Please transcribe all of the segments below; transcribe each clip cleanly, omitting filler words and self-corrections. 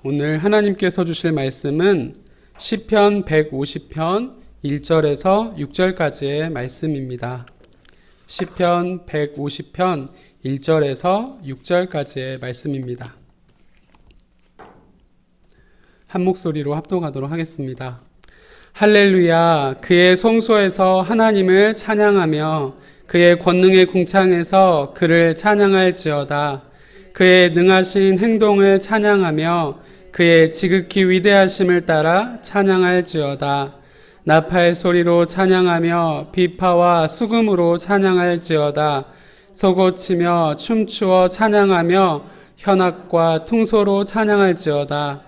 오늘 하나님께서 주실 말씀은 시편 150편 1절에서 6절까지의 말씀입니다. 시편 150편 1절에서 6절까지의 말씀입니다. 한 목소리로 합독하도록 하겠습니다. 할렐루야, 그의 성소에서 하나님을 찬양하며 그의 권능의 궁창에서 그를 찬양할지어다. 그의 능하신 행동을 찬양하며 그의 지극히 위대하심을 따라 찬양할지어다. 나팔 소리로 찬양하며 비파와 수금으로 찬양할지어다. 소고치며 춤추어 찬양하며 현악과 퉁소로 찬양할지어다.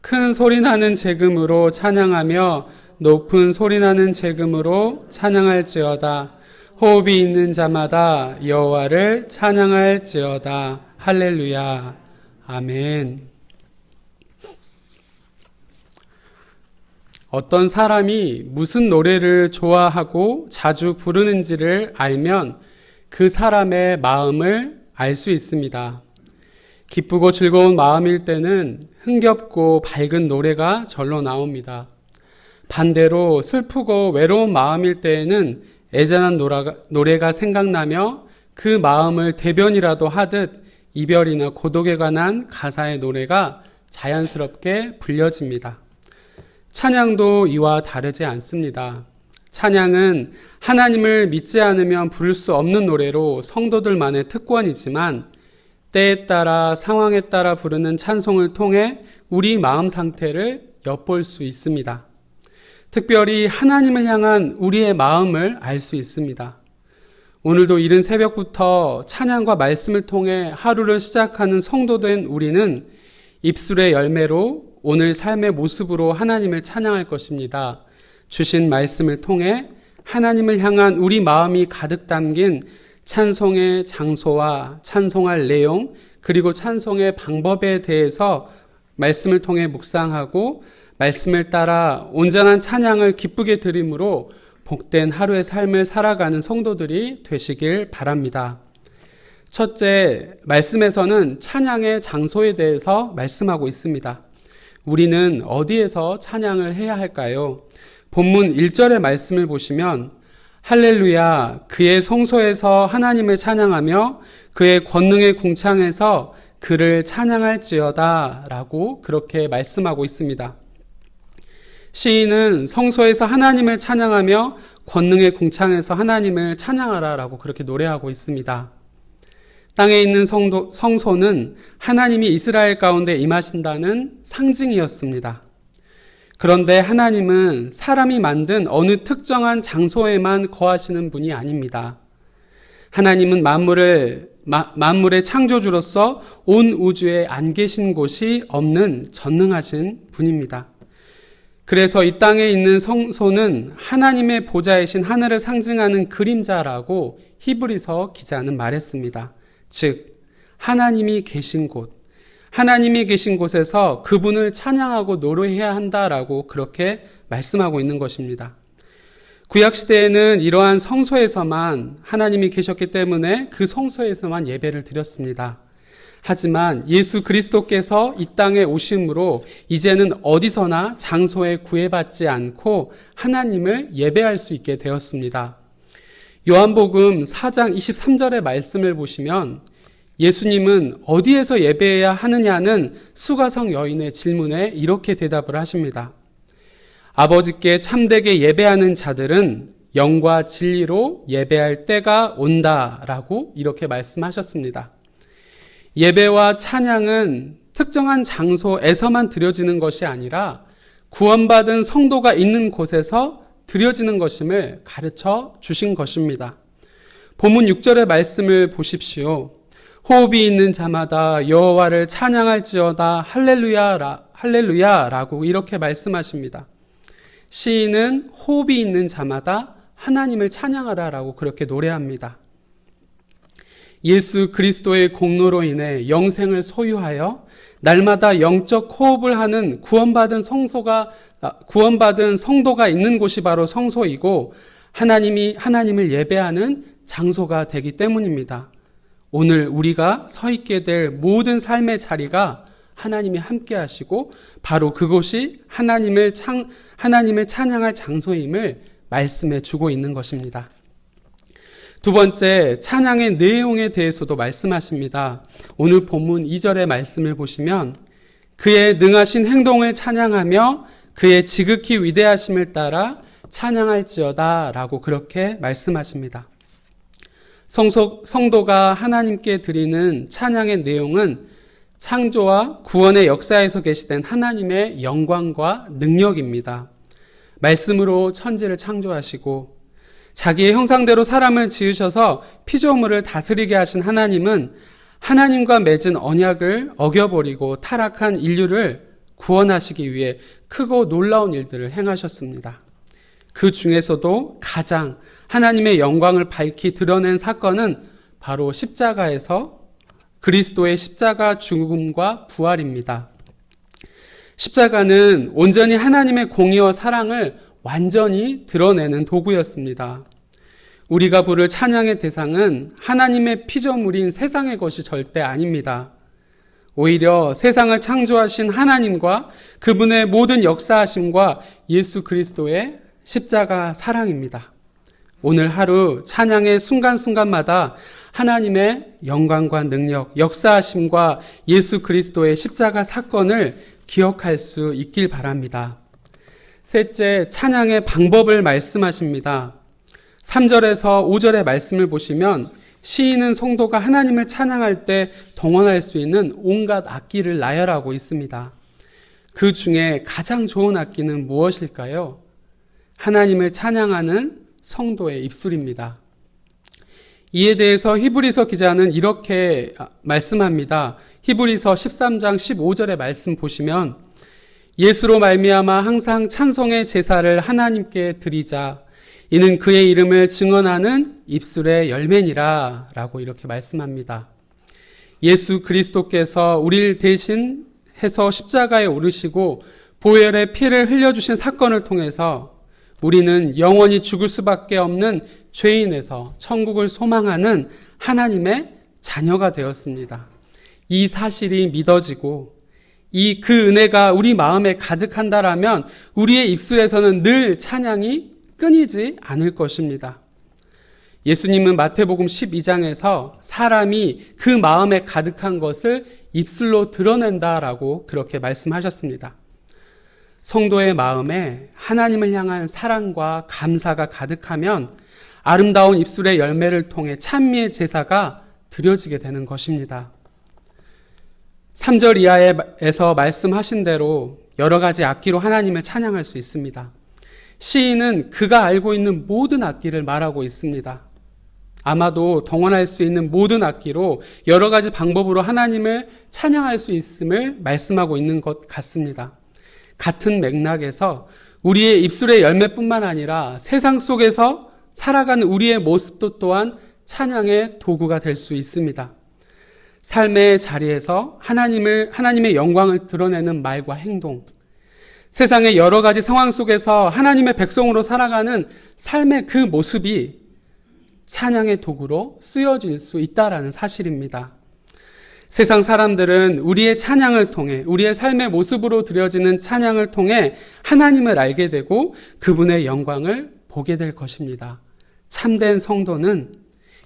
큰 소리나는 제금으로 찬양하며 높은 소리나는 제금으로 찬양할지어다. 호흡이 있는 자마다 여호와를 찬양할지어다. 할렐루야. 아멘. 어떤 사람이 무슨 노래를 좋아하고 자주 부르는지를 알면 그 사람의 마음을 알 수 있습니다. 기쁘고 즐거운 마음일 때는 흥겹고 밝은 노래가 절로 나옵니다. 반대로 슬프고 외로운 마음일 때에는 애잔한 노래가 생각나며 그 마음을 대변이라도 하듯 이별이나 고독에 관한 가사의 노래가 자연스럽게 불려집니다. 찬양도 이와 다르지 않습니다. 찬양은 하나님을 믿지 않으면 부를 수 없는 노래로 성도들만의 특권이지만 때에 따라 상황에 따라 부르는 찬송을 통해 우리 마음 상태를 엿볼 수 있습니다. 특별히 하나님을 향한 우리의 마음을 알 수 있습니다. 오늘도 이른 새벽부터 찬양과 말씀을 통해 하루를 시작하는 성도된 우리는 입술의 열매로 오늘 삶의 모습으로 하나님을 찬양할 것입니다. 주신 말씀을 통해 하나님을 향한 우리 마음이 가득 담긴 찬송의 장소와 찬송할 내용 그리고 찬송의 방법에 대해서 말씀을 통해 묵상하고 말씀을 따라 온전한 찬양을 기쁘게 드림으로 복된 하루의 삶을 살아가는 성도들이 되시길 바랍니다. 첫째, 말씀에서는 찬양의 장소에 대해서 말씀하고 있습니다. 우리는 어디에서 찬양을 해야 할까요? 본문 1절의 말씀을 보시면 할렐루야, 그의 성소에서 하나님을 찬양하며 그의 권능의 궁창에서 그를 찬양할지어다 라고 그렇게 말씀하고 있습니다. 시인은 성소에서 하나님을 찬양하며 권능의 궁창에서 하나님을 찬양하라 라고 그렇게 노래하고 있습니다. 땅에 있는 성소는 하나님이 이스라엘 가운데 임하신다는 상징이었습니다. 그런데 하나님은 사람이 만든 어느 특정한 장소에만 거하시는 분이 아닙니다. 하나님은 만물의 창조주로서 온 우주에 안 계신 곳이 없는 전능하신 분입니다. 그래서 이 땅에 있는 성소는 하나님의 보좌이신 하늘을 상징하는 그림자라고 히브리서 기자는 말했습니다. 즉 하나님이 계신 곳에서 그분을 찬양하고 노래해야 한다라고 그렇게 말씀하고 있는 것입니다. 구약시대에는 이러한 성소에서만 하나님이 계셨기 때문에 그 성소에서만 예배를 드렸습니다. 하지만 예수 그리스도께서 이 땅에 오심으로 이제는 어디서나 장소에 구애받지 않고 하나님을 예배할 수 있게 되었습니다. 요한복음 4장 23절의 말씀을 보시면 예수님은 어디에서 예배해야 하느냐는 수가성 여인의 질문에 이렇게 대답을 하십니다. 아버지께 참되게 예배하는 자들은 영과 진리로 예배할 때가 온다라고 이렇게 말씀하셨습니다. 예배와 찬양은 특정한 장소에서만 드려지는 것이 아니라 구원받은 성도가 있는 곳에서 드려지는 것임을 가르쳐 주신 것입니다. 본문 6절의 말씀을 보십시오. 호흡이 있는 자마다 여호와를 찬양할지어다 할렐루야라고 이렇게 말씀하십니다. 시인은 호흡이 있는 자마다 하나님을 찬양하라라고 그렇게 노래합니다. 예수 그리스도의 공로로 인해 영생을 소유하여 날마다 영적 호흡을 하는 구원받은 성도가 있는 곳이 바로 성소이고 하나님을 예배하는 장소가 되기 때문입니다. 오늘 우리가 서 있게 될 모든 삶의 자리가 하나님이 함께 하시고 바로 그곳이 하나님을 찬양할 장소임을 말씀해 주고 있는 것입니다. 두 번째, 찬양의 내용에 대해서도 말씀하십니다. 오늘 본문 2절의 말씀을 보시면 그의 능하신 행동을 찬양하며 그의 지극히 위대하심을 따라 찬양할지어다 라고 그렇게 말씀하십니다. 성도가 하나님께 드리는 찬양의 내용은 창조와 구원의 역사에서 계시된 하나님의 영광과 능력입니다. 말씀으로 천지를 창조하시고 자기의 형상대로 사람을 지으셔서 피조물을 다스리게 하신 하나님은 하나님과 맺은 언약을 어겨버리고 타락한 인류를 구원하시기 위해 크고 놀라운 일들을 행하셨습니다. 그 중에서도 가장 하나님의 영광을 밝히 드러낸 사건은 바로 십자가에서 그리스도의 십자가 죽음과 부활입니다. 십자가는 온전히 하나님의 공의와 사랑을 완전히 드러내는 도구였습니다. 우리가 부를 찬양의 대상은 하나님의 피조물인 세상의 것이 절대 아닙니다. 오히려 세상을 창조하신 하나님과 그분의 모든 역사하심과 예수 그리스도의 십자가 사랑입니다. 오늘 하루 찬양의 순간순간마다 하나님의 영광과 능력, 역사하심과 예수 그리스도의 십자가 사건을 기억할 수 있길 바랍니다. 셋째, 찬양의 방법을 말씀하십니다. 3절에서 5절의 말씀을 보시면 시인은 성도가 하나님을 찬양할 때 동원할 수 있는 온갖 악기를 나열하고 있습니다. 그 중에 가장 좋은 악기는 무엇일까요? 하나님을 찬양하는 성도의 입술입니다. 이에 대해서 히브리서 기자는 이렇게 말씀합니다. 히브리서 13장 15절의 말씀 보시면 예수로 말미암아 항상 찬송의 제사를 하나님께 드리자. 이는 그의 이름을 증언하는 입술의 열매니라 라고 이렇게 말씀합니다. 예수 그리스도께서 우리를 대신해서 십자가에 오르시고 보혈의 피를 흘려주신 사건을 통해서 우리는 영원히 죽을 수밖에 없는 죄인에서 천국을 소망하는 하나님의 자녀가 되었습니다. 이 사실이 믿어지고 그 은혜가 우리 마음에 가득한다라면 우리의 입술에서는 늘 찬양이 끊이지 않을 것입니다. 예수님은 마태복음 12장에서 사람이 그 마음에 가득한 것을 입술로 드러낸다라고 그렇게 말씀하셨습니다. 성도의 마음에 하나님을 향한 사랑과 감사가 가득하면 아름다운 입술의 열매를 통해 찬미의 제사가 드려지게 되는 것입니다. 3절 이하에서 말씀하신 대로 여러 가지 악기로 하나님을 찬양할 수 있습니다. 시인은 그가 알고 있는 모든 악기를 말하고 있습니다. 아마도 동원할 수 있는 모든 악기로 여러 가지 방법으로 하나님을 찬양할 수 있음을 말씀하고 있는 것 같습니다. 같은 맥락에서 우리의 입술의 열매뿐만 아니라 세상 속에서 살아가는 우리의 모습도 또한 찬양의 도구가 될 수 있습니다. 삶의 자리에서 하나님의 영광을 드러내는 말과 행동, 세상의 여러 가지 상황 속에서 하나님의 백성으로 살아가는 삶의 그 모습이 찬양의 도구로 쓰여질 수 있다라는 사실입니다. 세상 사람들은 우리의 찬양을 통해, 우리의 삶의 모습으로 드려지는 찬양을 통해 하나님을 알게 되고 그분의 영광을 보게 될 것입니다. 참된 성도는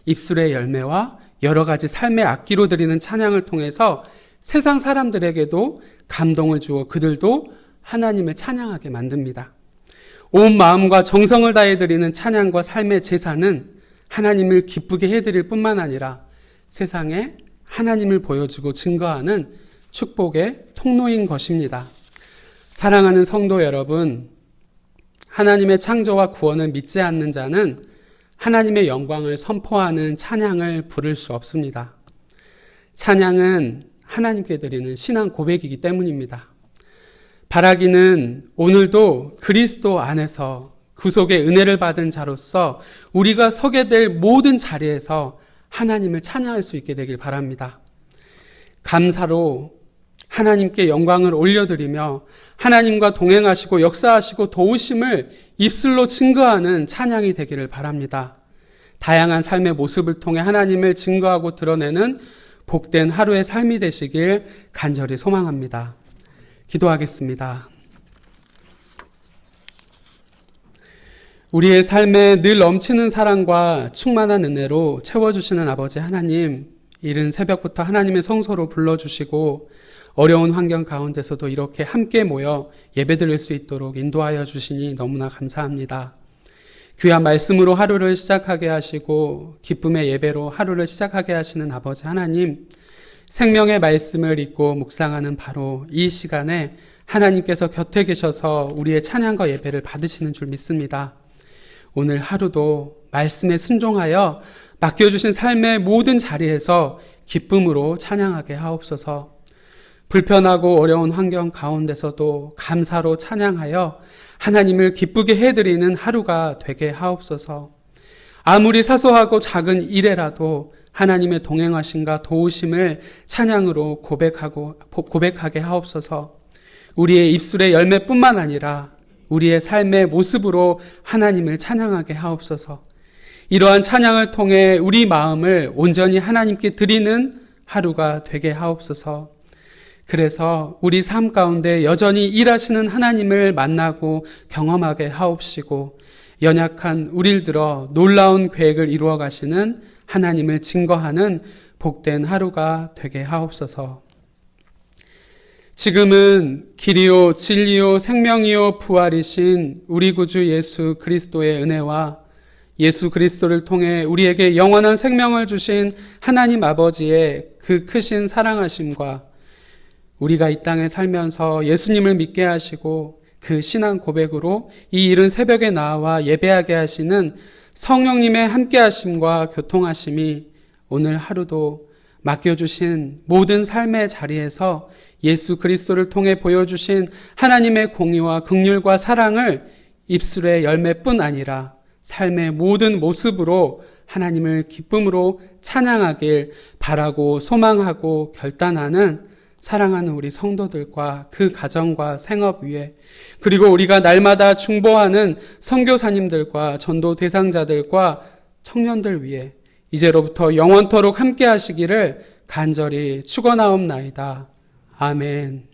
입술의 열매와 여러 가지 삶의 악기로 드리는 찬양을 통해서 세상 사람들에게도 감동을 주어 그들도 하나님을 찬양하게 만듭니다. 온 마음과 정성을 다해 드리는 찬양과 삶의 제사는 하나님을 기쁘게 해드릴 뿐만 아니라 세상에 하나님을 보여주고 증거하는 축복의 통로인 것입니다. 사랑하는 성도 여러분, 하나님의 창조와 구원을 믿지 않는 자는 하나님의 영광을 선포하는 찬양을 부를 수 없습니다. 찬양은 하나님께 드리는 신앙 고백이기 때문입니다. 바라기는 오늘도 그리스도 안에서 구속의 은혜를 받은 자로서 우리가 서게 될 모든 자리에서 하나님을 찬양할 수 있게 되길 바랍니다. 감사로 하나님께 영광을 올려드리며 하나님과 동행하시고 역사하시고 도우심을 입술로 증거하는 찬양이 되기를 바랍니다. 다양한 삶의 모습을 통해 하나님을 증거하고 드러내는 복된 하루의 삶이 되시길 간절히 소망합니다. 기도하겠습니다. 우리의 삶에 늘 넘치는 사랑과 충만한 은혜로 채워주시는 아버지 하나님, 이른 새벽부터 하나님의 성소로 불러주시고 어려운 환경 가운데서도 이렇게 함께 모여 예배드릴 수 있도록 인도하여 주시니 너무나 감사합니다. 귀한 말씀으로 하루를 시작하게 하시고 기쁨의 예배로 하루를 시작하게 하시는 아버지 하나님, 생명의 말씀을 읽고 묵상하는 바로 이 시간에 하나님께서 곁에 계셔서 우리의 찬양과 예배를 받으시는 줄 믿습니다. 오늘 하루도 말씀에 순종하여 맡겨주신 삶의 모든 자리에서 기쁨으로 찬양하게 하옵소서. 불편하고 어려운 환경 가운데서도 감사로 찬양하여 하나님을 기쁘게 해드리는 하루가 되게 하옵소서. 아무리 사소하고 작은 일에라도 하나님의 동행하심과 도우심을 찬양으로 고백하게 하옵소서. 우리의 입술의 열매뿐만 아니라 우리의 삶의 모습으로 하나님을 찬양하게 하옵소서. 이러한 찬양을 통해 우리 마음을 온전히 하나님께 드리는 하루가 되게 하옵소서. 그래서 우리 삶 가운데 여전히 일하시는 하나님을 만나고 경험하게 하옵시고 연약한 우리를 들어 놀라운 계획을 이루어 가시는 하나님을 증거하는 복된 하루가 되게 하옵소서. 지금은 길이요 진리요 생명이요 부활이신 우리 구주 예수 그리스도의 은혜와 예수 그리스도를 통해 우리에게 영원한 생명을 주신 하나님 아버지의 그 크신 사랑하심과 우리가 이 땅에 살면서 예수님을 믿게 하시고 그 신앙 고백으로 이 이른 새벽에 나와 예배하게 하시는 성령님의 함께하심과 교통하심이 오늘 하루도 맡겨주신 모든 삶의 자리에서 예수 그리스도를 통해 보여주신 하나님의 공의와 긍휼과 사랑을 입술의 열매뿐 아니라 삶의 모든 모습으로 하나님을 기쁨으로 찬양하길 바라고 소망하고 결단하는 사랑하는 우리 성도들과 그 가정과 생업 위에, 그리고 우리가 날마다 중보하는 선교사님들과 전도 대상자들과 청년들 위에 이제로부터 영원토록 함께 하시기를 간절히 축원하옵나이다. 아멘.